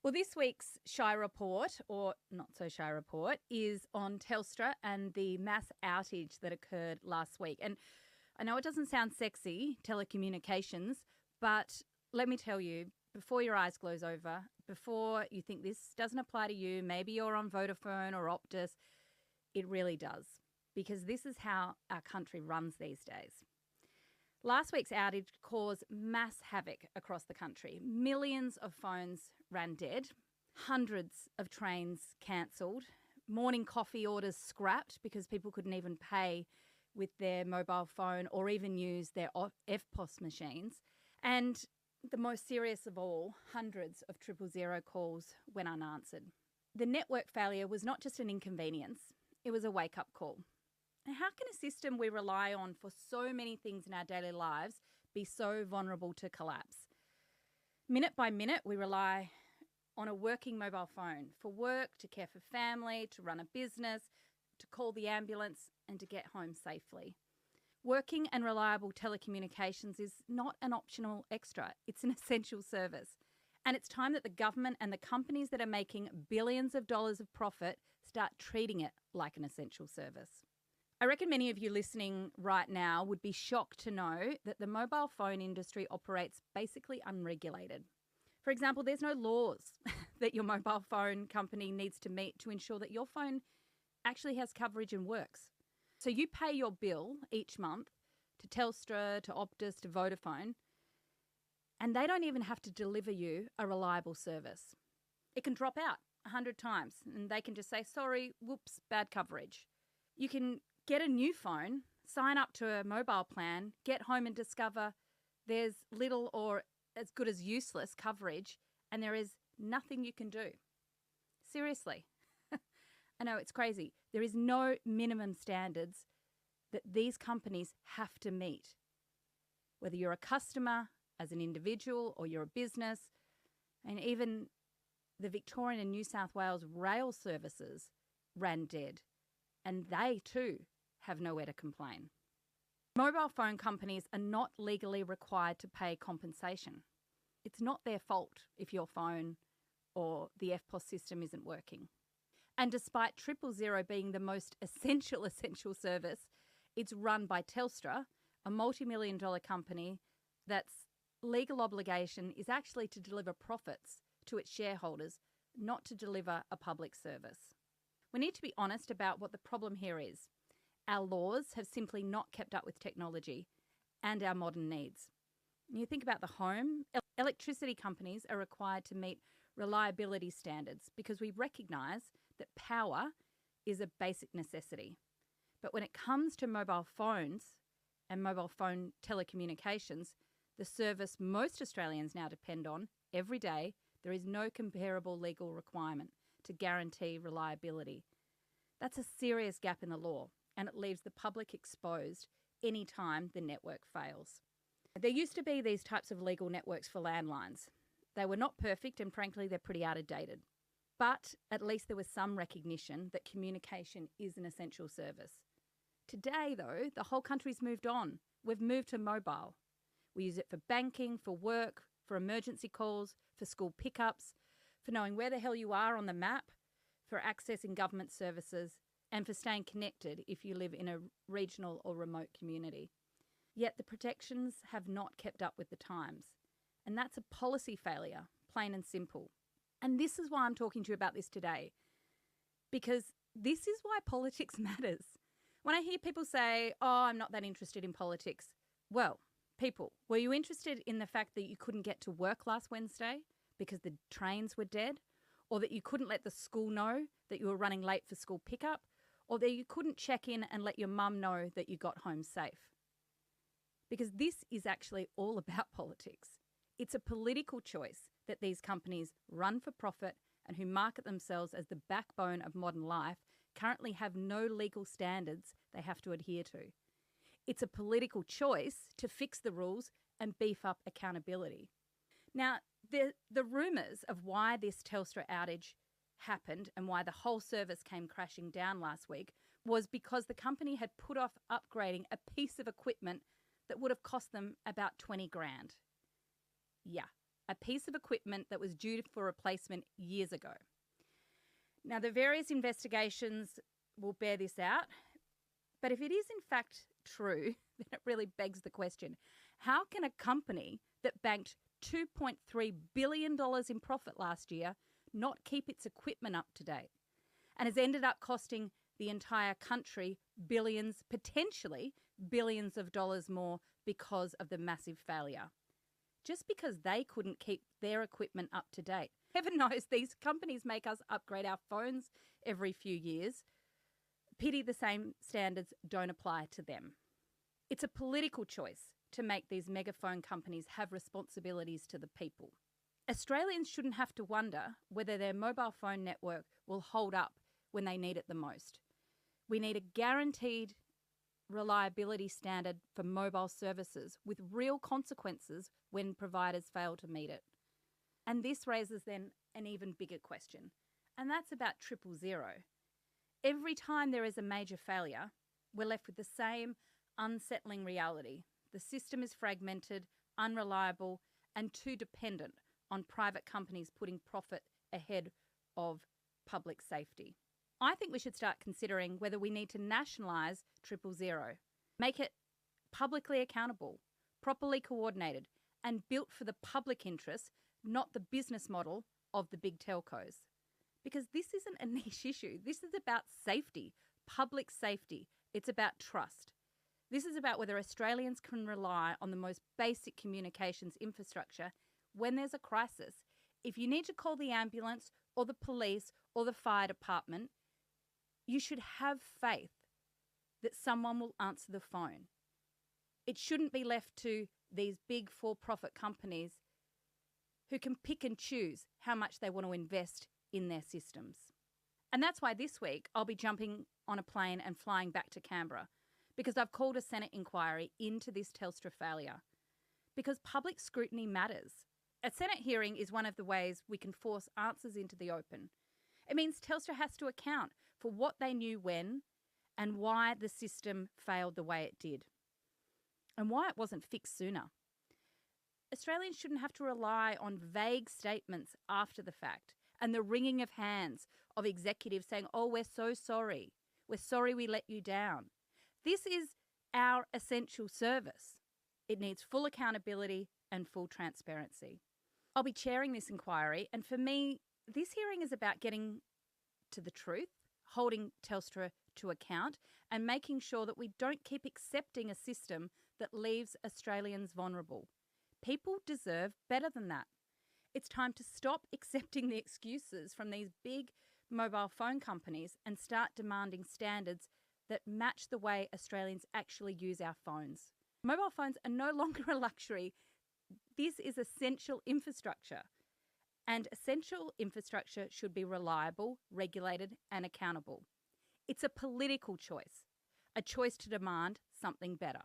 Well, this week's Shy Report, or not so shy report, is on Telstra and the mass outage that occurred last week. And I know it doesn't sound sexy, telecommunications, but let me tell you, before your eyes glaze over, before you think this doesn't apply to you, maybe you're on Vodafone or Optus, it really does, because this is how our country runs these days. Last week's outage caused mass havoc across the country. Millions of phones ran dead, hundreds of trains cancelled, morning coffee orders scrapped because people couldn't even pay with their mobile phone or even use their EFTPOS machines. And the most serious of all, hundreds of 000 calls went unanswered. The network failure was not just an inconvenience, it was a wake-up call. How can a system we rely on for so many things in our daily lives be so vulnerable to collapse? Minute by minute, we rely on a working mobile phone for work, to care for family, to run a business, to call the ambulance and to get home safely. Working and reliable telecommunications is not an optional extra. It's an essential service. And it's time that the government and the companies that are making billions of dollars of profit start treating it like an essential service. I reckon many of you listening right now would be shocked to know that the mobile phone industry operates basically unregulated. For example, there's no laws that your mobile phone company needs to meet to ensure that your phone actually has coverage and works. So you pay your bill each month to Telstra, to Optus, to Vodafone, and they don't even have to deliver you a reliable service. It can drop out 100 times and they can just say, sorry, whoops, bad coverage. You can get a new phone, sign up to a mobile plan, get home and discover there's little or as good as useless coverage and there is nothing you can do. Seriously. I know it's crazy. There is no minimum standards that these companies have to meet. Whether you're a customer, as an individual, or you're a business, and even the Victorian and New South Wales rail services ran dead, and they too have nowhere to complain. Mobile phone companies are not legally required to pay compensation. It's not their fault if your phone or the EFTPOS system isn't working. And despite 000 being the most essential service, it's run by Telstra, a multi-million-dollar company that's legal obligation is actually to deliver profits to its shareholders, not to deliver a public service. We need to be honest about what the problem here is. Our laws have simply not kept up with technology and our modern needs. When you think about the home, electricity companies are required to meet reliability standards because we recognise that power is a basic necessity. But when it comes to mobile phones and mobile phone telecommunications, the service most Australians now depend on every day, there is no comparable legal requirement to guarantee reliability. That's a serious gap in the law, and it leaves the public exposed any time the network fails. There used to be these types of legal networks for landlines. They were not perfect and frankly they're pretty outdated. But at least there was some recognition that communication is an essential service. Today though, the whole country's moved on. We've moved to mobile. We use it for banking, for work, for emergency calls, for school pickups, for knowing where the hell you are on the map, for accessing government services, and for staying connected if you live in a regional or remote community. Yet the protections have not kept up with the times. And that's a policy failure, plain and simple. And this is why I'm talking to you about this today. Because this is why politics matters. When I hear people say, oh, I'm not that interested in politics. Well, people, were you interested in the fact that you couldn't get to work last Wednesday because the trains were dead? Or that you couldn't let the school know that you were running late for school pickup? Or that you couldn't check in and let your mum know that you got home safe? Because this is actually all about politics. It's a political choice that these companies run for profit and who market themselves as the backbone of modern life currently have no legal standards they have to adhere to. It's a political choice to fix the rules and beef up accountability. Now, the rumours of why this Telstra outage happened and why the whole service came crashing down last week was because the company had put off upgrading a piece of equipment that would have cost them about 20 grand. Yeah, a piece of equipment that was due for replacement years ago. Now, the various investigations will bear this out, but if it is in fact true, then it really begs the question, how can a company that banked $2.3 billion in profit last year not keep its equipment up to date and has ended up costing the entire country billions, potentially billions of dollars more because of the massive failure? Just because they couldn't keep their equipment up to date. Heaven knows these companies make us upgrade our phones every few years. Pity the same standards don't apply to them. It's a political choice to make these megaphone companies have responsibilities to the people. Australians shouldn't have to wonder whether their mobile phone network will hold up when they need it the most. We need a guaranteed reliability standard for mobile services with real consequences when providers fail to meet it. And this raises then an even bigger question, and that's about 000. Every time there is a major failure, we're left with the same unsettling reality. The system is fragmented, unreliable, and too dependent on private companies putting profit ahead of public safety. I think we should start considering whether we need to nationalise 000, make it publicly accountable, properly coordinated, and built for the public interest, not the business model of the big telcos. Because this isn't a niche issue. This is about safety, public safety. It's about trust. This is about whether Australians can rely on the most basic communications infrastructure when there's a crisis. If you need to call the ambulance or the police or the fire department, you should have faith that someone will answer the phone. It shouldn't be left to these big for-profit companies who can pick and choose how much they want to invest in their systems. And that's why this week I'll be jumping on a plane and flying back to Canberra, because I've called a Senate inquiry into this Telstra failure. Because public scrutiny matters. A Senate hearing is one of the ways we can force answers into the open. It means Telstra has to account for what they knew when and why the system failed the way it did, and why it wasn't fixed sooner. Australians shouldn't have to rely on vague statements after the fact and the wringing of hands of executives saying, "Oh, we're so sorry. We're sorry we let you down." This is our essential service. It needs full accountability and full transparency. I'll be chairing this inquiry, and for me, this hearing is about getting to the truth, holding Telstra to account, and making sure that we don't keep accepting a system that leaves Australians vulnerable. People deserve better than that. It's time to stop accepting the excuses from these big mobile phone companies and start demanding standards that match the way Australians actually use our phones. Mobile phones are no longer a luxury. This is essential infrastructure. And essential infrastructure should be reliable, regulated, and accountable. It's a political choice, a choice to demand something better.